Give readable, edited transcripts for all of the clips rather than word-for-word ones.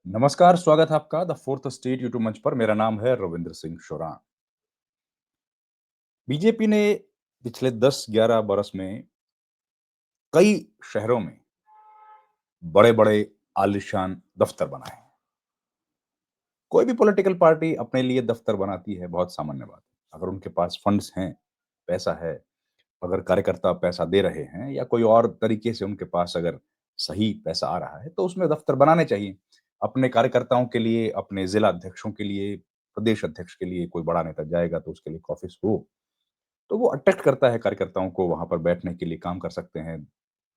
नमस्कार, स्वागत है आपका द फोर्थ स्टेट यूट्यूब मंच पर। मेरा नाम है रविंद्र सिंह शोरान। बीजेपी ने पिछले 10-11 बरस में कई शहरों में बड़े-बड़े आलीशान दफ्तर बनाए हैं। कोई भी पॉलिटिकल पार्टी अपने लिए दफ्तर बनाती है, बहुत सामान्य बात है। अगर उनके पास फंड्स हैं, पैसा है, अगर कार्यकर्ता पैसा दे रहे हैं या कोई और तरीके से उनके पास अगर सही पैसा आ रहा है, तो उसमें दफ्तर बनाने चाहिए। अपने कार्यकर्ताओं के लिए, अपने जिला अध्यक्षों के लिए, प्रदेश अध्यक्ष के लिए कोई बड़ा नेता जाएगा तो उसके लिए एक ऑफिस हो, तो वो अट्रैक्ट करता है कार्यकर्ताओं को, वहाँ पर बैठने के लिए काम कर सकते हैं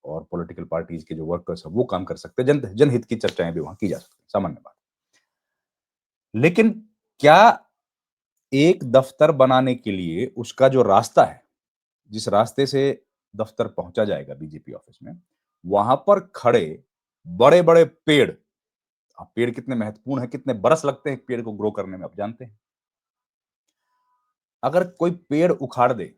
और पॉलिटिकल पार्टीज़ के जो वर्कर्स हैं, वो काम कर सकते हैं। जनहित की चर्चाएँ भी वहाँ की जा सकती हैं, सामान्य बात। लेकिन क्या एक दफ्तर बनाने के लिए उसका जो रास्ता है, जिस रास्ते से दफ्तर पहुँचा जाएगा बीजेपी ऑफिस में, वहाँ पर खड़े बड़े-बड़े पेड़, अब पेड़ कितने महत्वपूर्ण हैं, कितने बरस लगते हैं एक पेड़ को ग्रो करने में, आप जानते हैं। अगर कोई पेड़ उखाड़ दे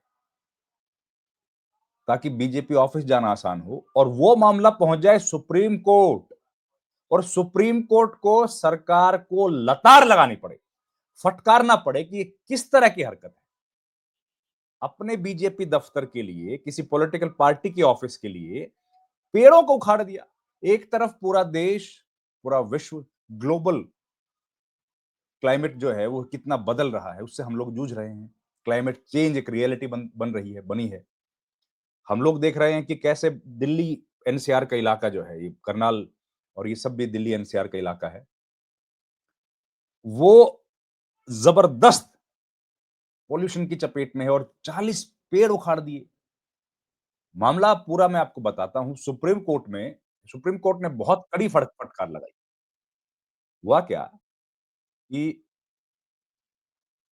ताकि बीजेपी ऑफिस जाना आसान हो और वो मामला पहुंच जाए सुप्रीम कोर्ट और सुप्रीम कोर्ट को सरकार को लतार लगानी पड़े, फटकारना पड़े कि ये किस तरह की हरकत है। अपने बीजेपी दफ्तर के लिए, किसी पॉलिटिकल पार्टी के ऑफिस के लिए पेड़ों को उखाड़ दिया। एक तरफ पूरा देश, पूरा विश्व, ग्लोबल क्लाइमेट जो है वो कितना बदल रहा है, उससे हम लोग जूझ रहे हैं। क्लाइमेट चेंज एक रियलिटी बन रही है, बनी है। हम लोग देख रहे हैं कि कैसे दिल्ली एनसीआर का इलाका जो है, ये करनाल और ये सब भी दिल्ली एनसीआर का इलाका है। वो जबरदस्त पॉल्यूशन की चपेट में है और 40 पेड़ उखाड़ दिए। मामला पूरा मैं आपको बताता हूँ। सुप्रीम कोर्ट ने बहुत कड़ी फटकार लगाई। हुआ क्या कि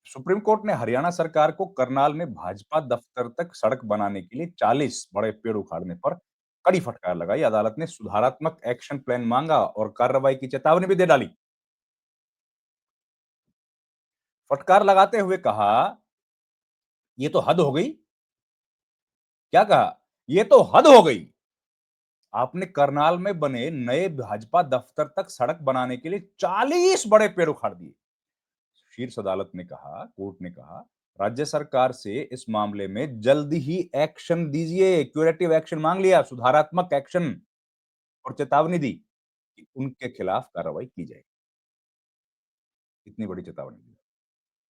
सुप्रीम कोर्ट ने हरियाणा सरकार को करनाल में भाजपा दफ्तर तक सड़क बनाने के लिए 40 बड़े पेड़ उखाड़ने पर कड़ी फटकार लगाई। अदालत ने सुधारात्मक एक्शन प्लान मांगा और कार्रवाई की चेतावनी भी दे डाली। फटकार लगाते हुए कहा, "ये तो हद हो गई।" क्या कहा? "ये तो हद हो गई। आपने करनाल में बने नए भाजपा दफ्तर तक सड़क बनाने के लिए 40 बड़े पेड़ उखाड़ दिए।" शीर्ष अदालत ने कहा, कोर्ट ने कहा, "राज्य सरकार से इस मामले में जल्द ही एक्शन दीजिए।" क्यूरेटिव एक्शन मांग लिया, सुधारात्मक एक्शन, और चेतावनी दी कि उनके खिलाफ कार्रवाई की जाएगी। इतनी बड़ी चेतावनी दी।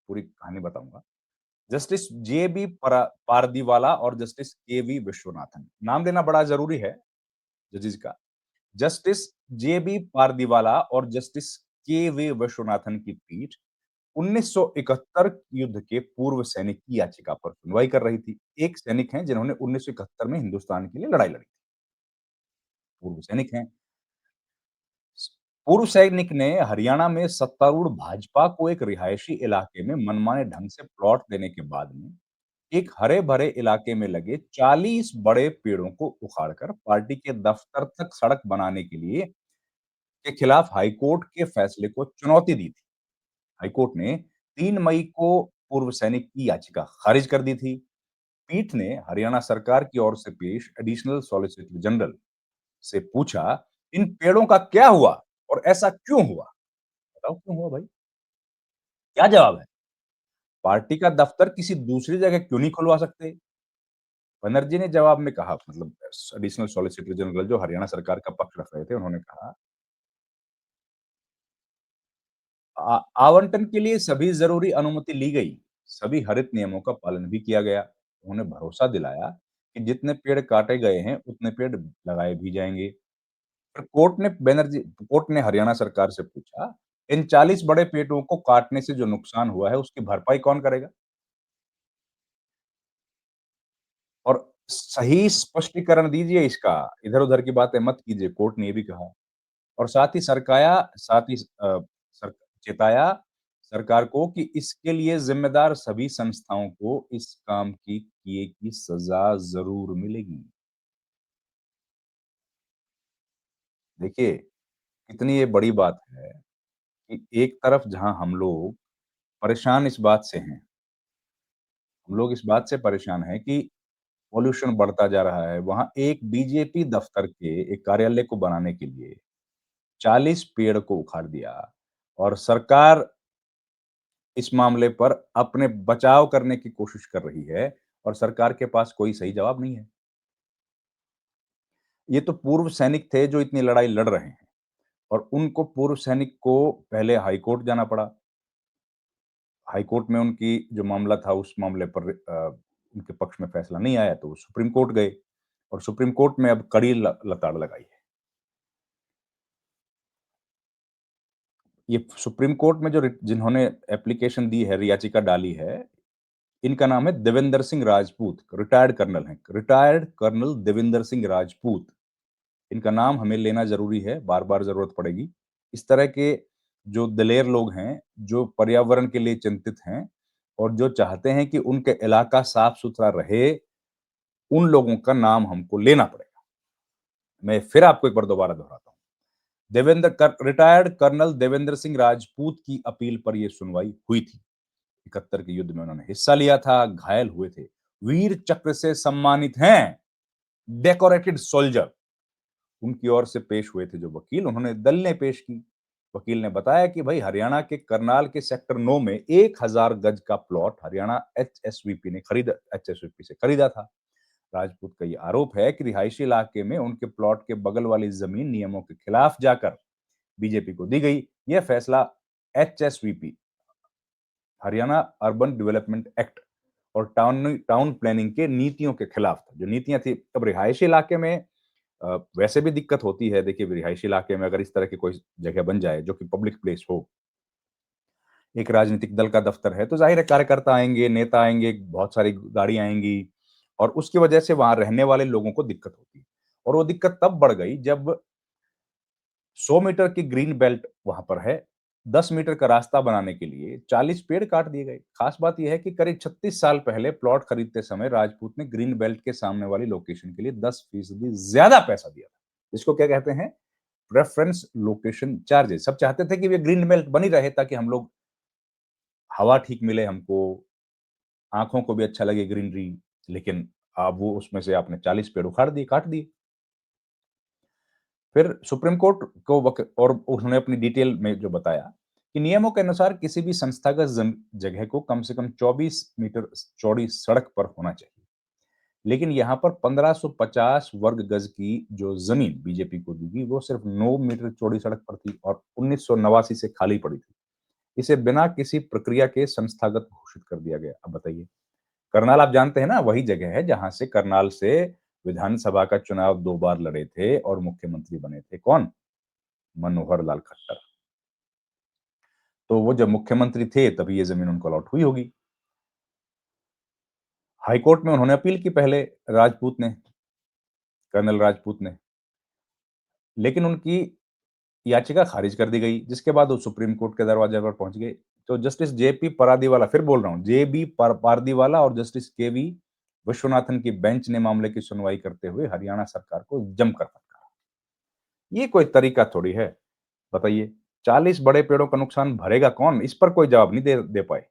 पूरी कहानी बताऊंगा। जस्टिस जेबी पारदीवाला और जस्टिस केवी विश्वनाथन, नाम लेना बड़ा जरूरी है जजेस का। जस्टिस जेबी पारदीवाला और जस्टिस केवी विश्वनाथन की पीठ 1971 युद्ध के पूर्व सैनिक की याचिका पर सुनवाई कर रही थी। एक सैनिक हैं जिन्होंने 1971 में हिंदुस्तान के लिए लड़ाई लड़ी थी। पूर्व सैनिक हैं। पूर्व सैनिक ने हरियाणा में सत्तारूढ़ भाजपा को एक रिहायशी इलाके में मनमाने ढंग से प्लॉट देने के बाद में एक हरे-भरे इलाके में लगे 40 बड़े पेड़ों को उखाड़कर पार्टी के दफ्तर तक सड़क बनाने के खिलाफ हाईकोर्ट के फैसले को चुनौती दी थी। हाईकोर्ट ने 3 मई को पूर्व सैनिक की याचिका खारिज कर दी थी। पीठ ने हरियाणा सरकार की ओर से पेश एडिशनल सॉलिसिटर जनरल से पूछा, "इन पेड़ों का क्या हुआ और ऐसा क्यों हुआ? बताओ क्यों हुआ भाई?" क्या जवाब है? पार्टी का दफ्तर किसी दूसरी जगह क्यों नहीं खुलवा सकते? बनर्जी ने जवाब में कहा, मतलब एडिशनल सॉलिसिटर जनरल जो हरियाणा सरकार का पक्ष रख रहे थे, उन्होंने कहा, आवंटन के लिए सभी ज़रूरी अनुमति ली गई, सभी हरित नियमों का पालन भी किया गया।" उन्होंने भरोसा दिलाया कि जितने पेड़ काटे गए हैं, उतने पेड़ लगाए भी जाएँगे। फिर कोर्ट ने हरियाणा सरकार से पूछा, "इन 40 बड़े पेड़ों को काटने से जो नुकसान हुआ है, उसकी भरपाई कौन करेगा?" और सही स्पष्टीकरण दीजिए इसका, इधर-उधर की बातें मत कीजिए, कोर्ट ने ये भी कहा। और साथ ही सर चेताया सरकार को कि इसके लिए ज़िम्मेदार सभी संस्थाओं को इस काम की किए की सज़ा ज़रूर मिलेगी। देखिए, कितनी ये बड़ी बात है कि एक तरफ जहाँ हम लोग परेशान इस बात से हैं, हम लोग इस बात से परेशान हैं कि पॉल्यूशन बढ़ता जा रहा है, वहाँ एक बीजेपी दफ्तर के एक कार्यालय को बनाने के लिए 40 पेड़ को उखाड़ दिया और सरकार इस मामले पर अपने बचाव करने की कोशिश कर रही है और सरकार के पास कोई सही जवाब नहीं है। ये तो पूर्व सैनिक थे जो इतनी लड़ाई लड़ रहे हैं और उनको पूर्व सैनिक को पहले हाई कोर्ट जाना पड़ा। हाई कोर्ट में उनकी जो मामला था उस मामले पर उनके पक्ष में फैसला नहीं आया तो वो सुप्रीम कोर्ट गए और सुप्रीम कोर्ट में अब कड़ी लताड़ लगाई है। ये सुप्रीम कोर्ट में जो जिन्होंने एप्लीकेशन दी है, याचिका डाली है, इनका नाम है देवेंद्र सिंह राजपूत, रिटायर्ड कर्नल हैं। Retired colonel Devendra Singh Rajput. इनका नाम हमें लेना ज़रूरी है, बार-बार ज़रूरत पड़ेगी। इस तरह के जो दलेर लोग हैं, जो पर्यावरण के लिए चिंतित हैं और जो चाहते हैं कि उनके इलाका साफ-सुथरा रहे, उन लोगों का नाम हमको लेना पड़ेगा। मैं फिर आपको एक बार दोबारा दोहराता हूँ। रिटायर्ड कर्नल देवेंद्र सिंह राजपूत की अपील पर यह सुनवाई हुई थी। 71 के युद्ध में उन्होंने हिस्सा लिया था, घायल हुए थे। वीर चक्र से सम्मानित हैं, डेकोरेटेड सोल्जर। उनकी ओर से पेश हुए थे जो वकील, उन्होंने दलीलें पेश की। वकील ने बताया कि भाई हरियाणा के करनाल के सेक्टर 9 में 1000 गज का प्लॉट हरियाणा एचएसवीपी से खरीदा था। राजपूत का ये आरोप है कि रिहायशी इलाके में उनके प्लॉट के बगल वाली जमीन नियमों के खिलाफ जाकर बीजेपी को दी गई। यह फैसला HSVP, Haryana urban development act और टाउन प्लानिंग के नीतियों के खिलाफ था। जो नीतियां थी, अब रिहायशी इलाके में वैसे भी दिक्कत होती है। देखिए, रिहायशी इलाके में अगर इस तरह की कोई जगह बन जाए जो कि पब्लिक प्लेस हो, एक राजनीतिक दल का दफ्तर है, तो जाहिर है कार्यकर्ता आएंगे, नेता आएंगे, बहुत सारी गाड़ी आएंगी और उसकी वजह से वहां रहने वाले लोगों को दिक्कत होती है। और वो दिक्कत तब बढ़ गई जब 100 मीटर की ग्रीन बेल्ट वहां पर है, 10 मीटर का रास्ता बनाने के लिए 40 पेड़ काट दिए गए। खास बात यह है कि करीब 36 साल पहले प्लॉट खरीदते समय राजपूत ने ग्रीन बेल्ट के सामने वाली लोकेशन के लिए 10% ज्यादा पैसा दिया था। इसको क्या कहते हैं? Preference location charges. सब चाहते थे कि वे ग्रीन बेल्ट बनी रहे ताकि हम लोग हवा ठीक मिले हमको, आंखों को भी अच्छा लगे ग्रीनरी। लेकिन अब वो उसमें से आपने 40 पेड़ उखाड़ दिए, काट दिए। फिर सुप्रीम कोर्ट को और उन्होंने अपनी डिटेल में जो बताया कि नियमों के अनुसार किसी भी संस्थागत जगह को कम से कम 24 मीटर चौड़ी सड़क पर होना चाहिए। लेकिन यहाँ पर 1550 वर्ग गज की जो जमीन बीजेपी को दी गई वो सिर्फ 9 मीटर चौड़ी सड़क पर थी और 1989 से खाली पड़ी थी। इसे बिना किसी प्रक्रिया के संस्थागत घोषित कर दिया गया। अब बताइए, करनाल आप जानते हैं ना, वही जगह है जहां से करनाल से विधानसभा का चुनाव 2 बार लड़े थे और मुख्यमंत्री बने थे कौन? मनोहर लाल खट्टर। तो वो जब मुख्यमंत्री थे तभी ये जमीन उनको अलॉट हुई होगी। हाईकोर्ट में उन्होंने अपील की पहले, राजपूत ने, कर्नल राजपूत ने, लेकिन उनकी याचिका खारिज कर दी गई, जिसके बाद वो सुप्रीम कोर्ट के दरवाजे पर पहुंच गए। तो जस्टिस जेपी पारदीवाला, फिर बोल रहा हूं, जेबी पारदीवाला और जस्टिस केवी विश्वनाथन की बेंच ने मामले की सुनवाई करते हुए हरियाणा सरकार को जमकर फटकारा। ये कोई तरीका थोड़ी है, बताइए। 40 बड़े पेड़ों का नुकसान भरेगा कौन? इस पर कोई जवाब नहीं दे पाए।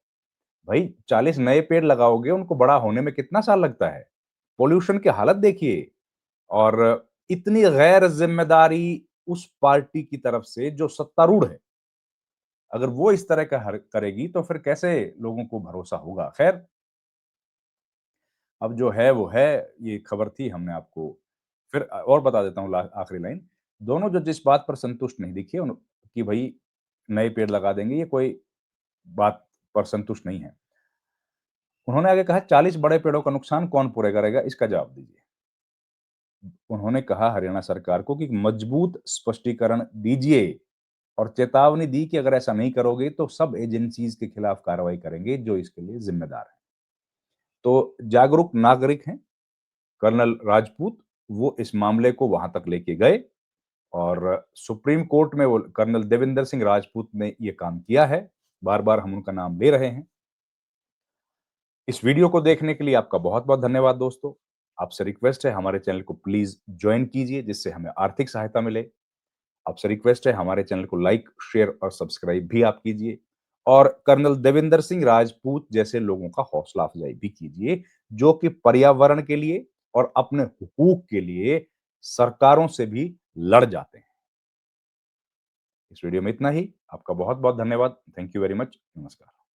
भाई 40 नए पेड़ लगाओगे, उनको बड़ा होने में कितना साल लगता है? पॉल्यूशन की हालत देखिए। और इतनी गैर जिम्मेदारी उस पार्टी की तरफ से जो सत्तारूढ़ है, अगर वो इस तरह का करेगी तो फिर कैसे लोगों को भरोसा होगा? खैर, अब जो है वो है। ये खबर थी, हमने आपको फिर और बता देता हूँ आखिरी लाइन। दोनों जो जिस बात पर संतुष्ट नहीं दिखे कि भाई नए पेड़ लगा देंगे, ये कोई बात पर संतुष्ट नहीं है। उन्होंने आगे कहा 40 बड़े पेड़ों का नुकसान कौन पूरा करेगा, इसका जवाब दीजिए। उन्होंने कहा हरियाणा सरकार को कि मजबूत स्पष्टीकरण दीजिए और चेतावनी दी कि अगर ऐसा नहीं करोगे तो सब एजेंसीज के खिलाफ कार्रवाई करेंगे जो इसके लिए जिम्मेदार है। तो जागरूक नागरिक हैं कर्नल राजपूत, वो इस मामले को वहां तक लेके गए और सुप्रीम कोर्ट में वो कर्नल देवेंद्र सिंह राजपूत ने ये काम किया है। बार बार हम उनका नाम ले रहे हैं। इस वीडियो को देखने के लिए आपका बहुत बहुत धन्यवाद दोस्तों। आपसे रिक्वेस्ट है, हमारे चैनल को प्लीज ज्वाइन कीजिए जिससे हमें आर्थिक सहायता मिले। आपसे रिक्वेस्ट है, हमारे चैनल को लाइक, शेयर और सब्सक्राइब भी आप कीजिए और कर्नल देवेंद्र सिंह राजपूत जैसे लोगों का हौसला अफजाई भी कीजिए जो कि पर्यावरण के लिए और अपने हुकूक के लिए सरकारों से भी लड़ जाते हैं। इस वीडियो में इतना ही। आपका बहुत-बहुत धन्यवाद। Thank you very much. नमस्कार।